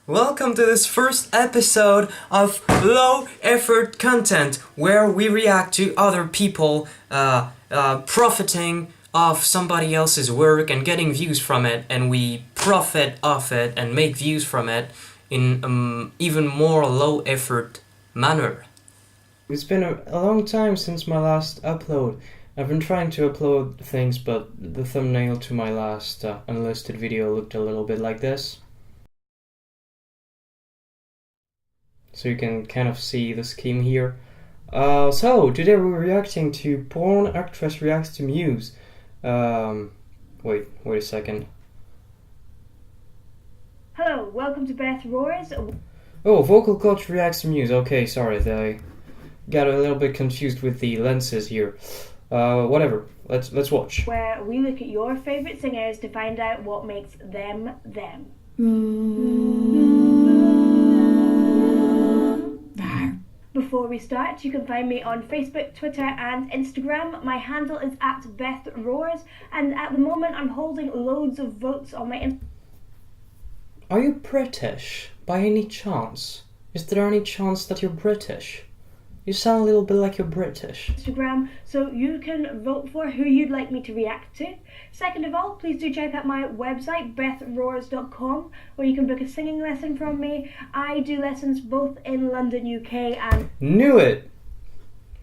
Welcome to this first episode of low effort content where we react to other people profiting off somebody else's work and getting views from it, and we profit off it and make views from it in even more low effort manner. It's been a long time since my last upload. I've been trying to upload things, but the thumbnail to my last unlisted video looked a little bit like this. So you can kind of see the scheme here. So today we're reacting to Porn Actress Reacts to Muse. Wait a second. Hello, welcome to Beth Roars. Oh, Vocal Coach Reacts to Muse. Okay, sorry, I got a little bit confused with the lenses here. Whatever. Let's watch. Where we look at your favourite singers to find out what makes them them. Before we start, you can find me on Facebook, Twitter and Instagram. My handle is @BethRoars, and at the moment I'm holding loads of votes on my Are you British, by any chance? Is there any chance that you're British? You sound a little bit like you're British. Instagram, so you can vote for who you'd like me to react to. Second of all, please do check out my website, bethroars.com, where you can book a singing lesson from me. I do lessons both in London, UK and Knew it!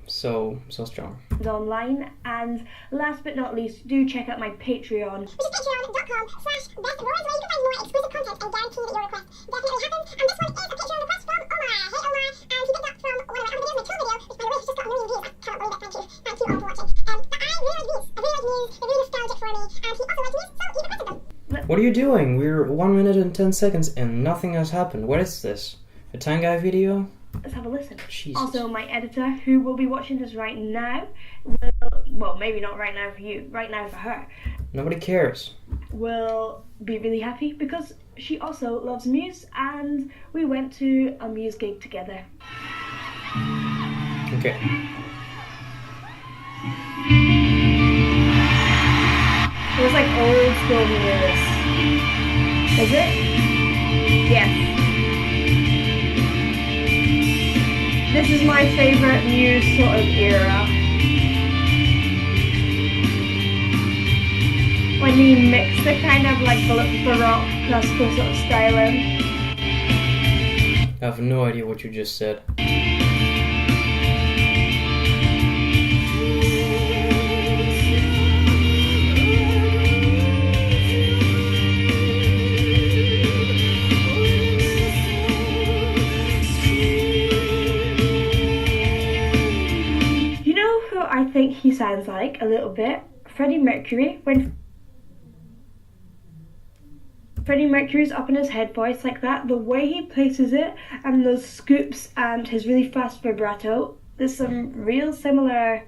So strong. online. And last but not least, do check out my Patreon. Which is patreon.com/BethRoars, where you can find more exclusive content and guarantee that your request definitely happens. And this one is a Patreon request from Omar. Hey Omar, and he picked up from one of my other videos, my tour video, which by the way has just got a million views. I cannot believe it, thank you. Thank you all for watching. But I really like these. I really like Muse. They're really nostalgic for me. And he also likes Muse, so he requested them. What are you doing? We're 1 minute and 10 seconds and nothing has happened. What is this? A Tanguy video? Let's have a listen. Jesus. Also, my editor, who will be watching this right now, well, maybe not right now for you, right now for her, Nobody cares. will be really happy because she also loves Muse, and we went to a Muse gig together. Okay. It was like old school Muse. Is it? Yes. This is my favourite Muse sort of era. When you mix the kind of like baroque classical sort of styling. I have no idea what you just said. I think he sounds like a little bit Freddie Mercury when Freddie Mercury's up in his head voice like that, the way he places it and those scoops and his really fast vibrato, there's some real similar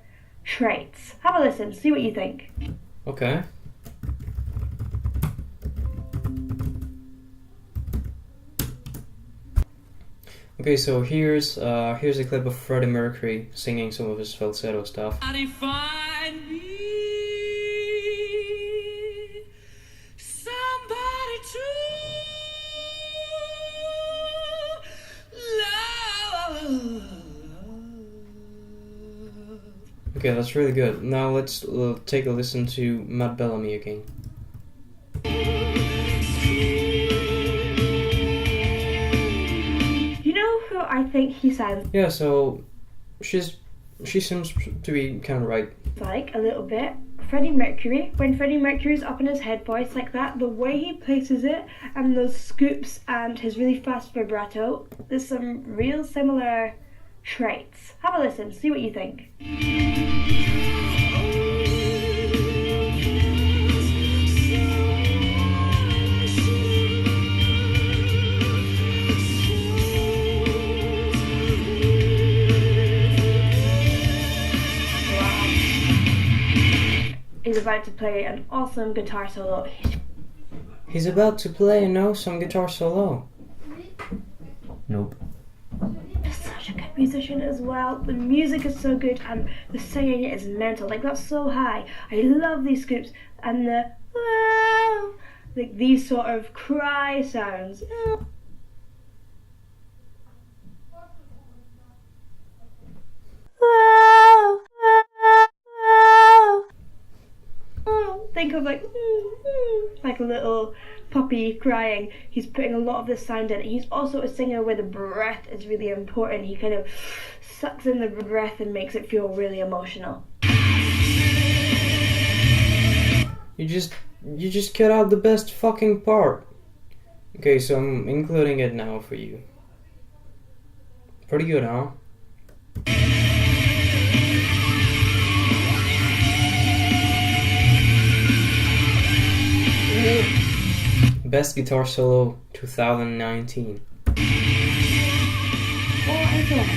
traits. Have a listen, see what you think. Okay. Okay, so here's a clip of Freddie Mercury singing some of his falsetto stuff. Find me somebody to love. Okay, that's really good. Now let's take a listen to Matt Bellamy again. I think he sounds Yeah, so she seems to be kind of right. like a little bit Freddie Mercury when Freddie Mercury's up in his head voice like that, the way he places it and those scoops and his really fast vibrato, there's some real similar traits. Have a listen, see what you think. He's about to play an awesome guitar solo. He's about to play an awesome guitar solo. Nope. He's such a good musician as well. The music is so good and the singing is mental. Like, that's so high. I love these scoops and the like these sort of cry sounds. think of like a little puppy crying. He's putting a lot of this sound in it. He's also a singer where the breath is really important. He kind of sucks in the breath and makes it feel really emotional. You just cut out the best fucking part. Okay, so I'm including it now for you. Pretty good, huh? Best guitar solo 2019. Oh, excellent.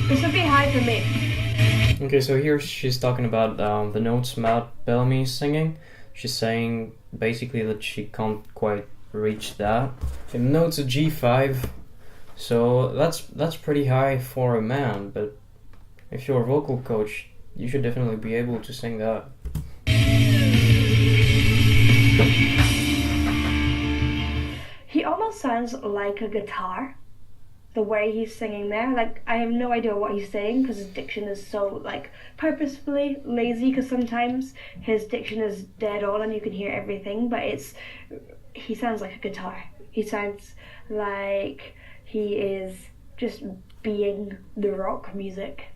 This would be high for me. Okay, so here she's talking about the notes Matt Bellamy's singing. She's saying basically that she can't quite reach that. The notes a G5, so that's pretty high for a man, but if you're a vocal coach, you should definitely be able to sing that. He almost sounds like a guitar, the way he's singing there. Like, I have no idea what he's saying because his diction is so, like, purposefully lazy, because sometimes his diction is dead on and you can hear everything, but he sounds like a guitar. He sounds like he is just being the rock music.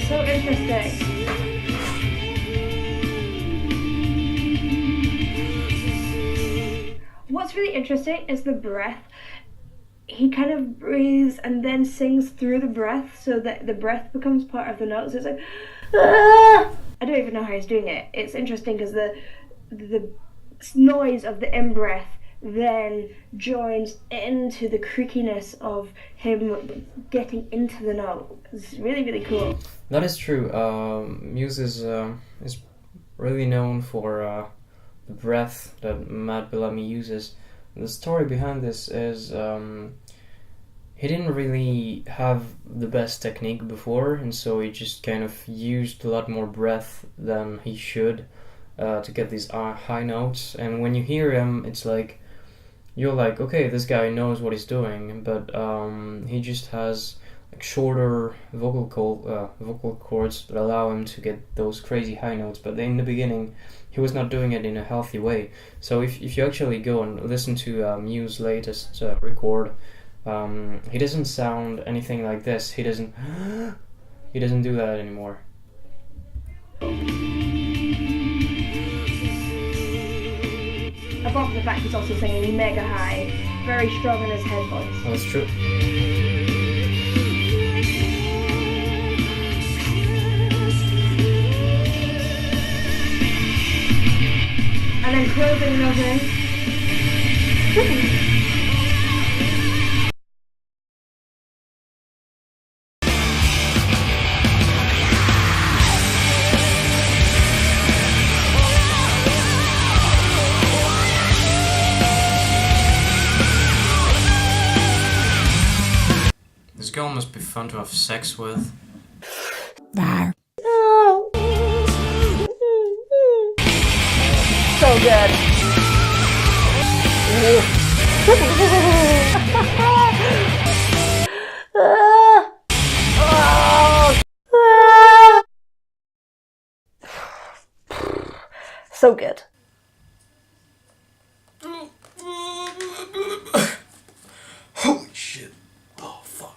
So interesting. What's really interesting is the breath. He kind of breathes and then sings through the breath, so that the breath becomes part of the notes. So it's like, ah! I don't even know how he's doing it. It's interesting because the noise of the in-breath then joins into the creakiness of him getting into the note. It's really, really cool. That is true. Muse is really known for the breath that Matt Bellamy uses. The story behind this is he didn't really have the best technique before, and so he just kind of used a lot more breath than he should to get these high notes. And when you hear him, it's like you're like, okay, this guy knows what he's doing, but he just has like shorter vocal cords that allow him to get those crazy high notes. But in the beginning, he was not doing it in a healthy way. So if you actually go and listen to Muse's latest record, he doesn't sound anything like this. He doesn't do that anymore. Apart from the fact he's also singing mega high, very strong in his head voice. That's true. And then closing and opening. This girl must be fun to have sex with. So good. So good. Holy shit. Oh, fuck.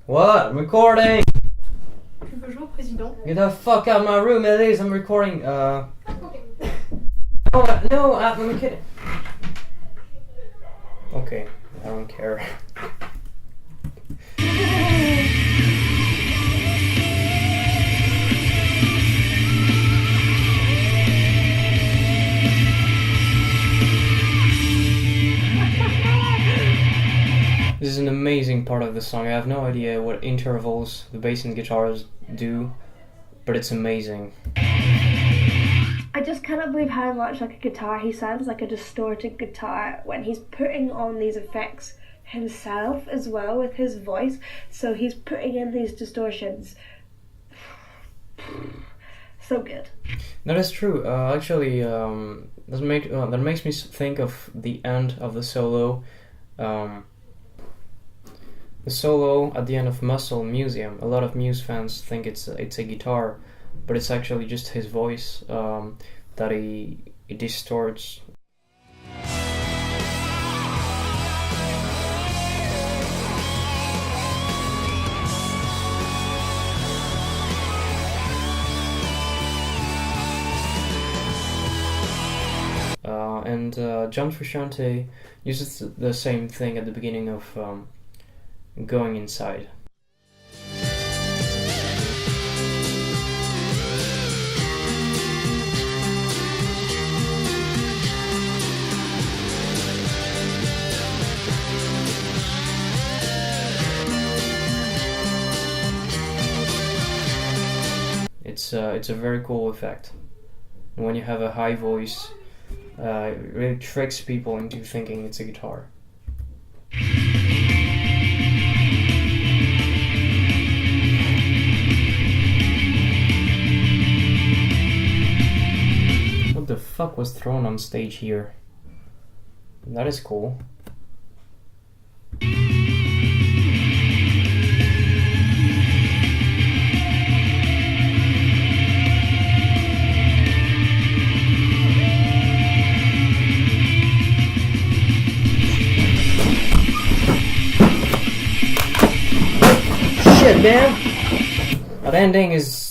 What? I'm recording! Bonjour, président. Get the fuck out of my room, Elise. I'm recording. Oh, no, I'm kidding. Okay, I don't care. This is an amazing part of the song. I have no idea what intervals the bass and guitars do, but it's amazing. I just cannot believe how much like a guitar he sounds, like a distorted guitar, when he's putting on these effects himself as well with his voice. So he's putting in these distortions. So good. That is true. Actually, that makes me think of the end of the solo. The solo at the end of Muscle Museum. A lot of Muse fans think it's a guitar, but it's actually just his voice that he distorts. And John Frusciante uses the same thing at the beginning of Going Inside. It's a very cool effect. And when you have a high voice, it really tricks people into thinking it's a guitar. What the fuck was thrown on stage here? That is cool. Shit, man! That ending is...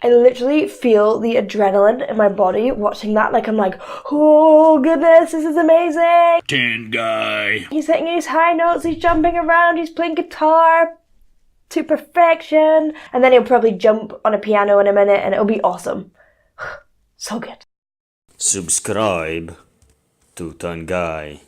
I literally feel the adrenaline in my body watching that. Like, I'm like, oh goodness, this is amazing. Tanguy. He's hitting his high notes, he's jumping around, he's playing guitar to perfection. And then he'll probably jump on a piano in a minute and it'll be awesome. So good. Subscribe to Tanguy.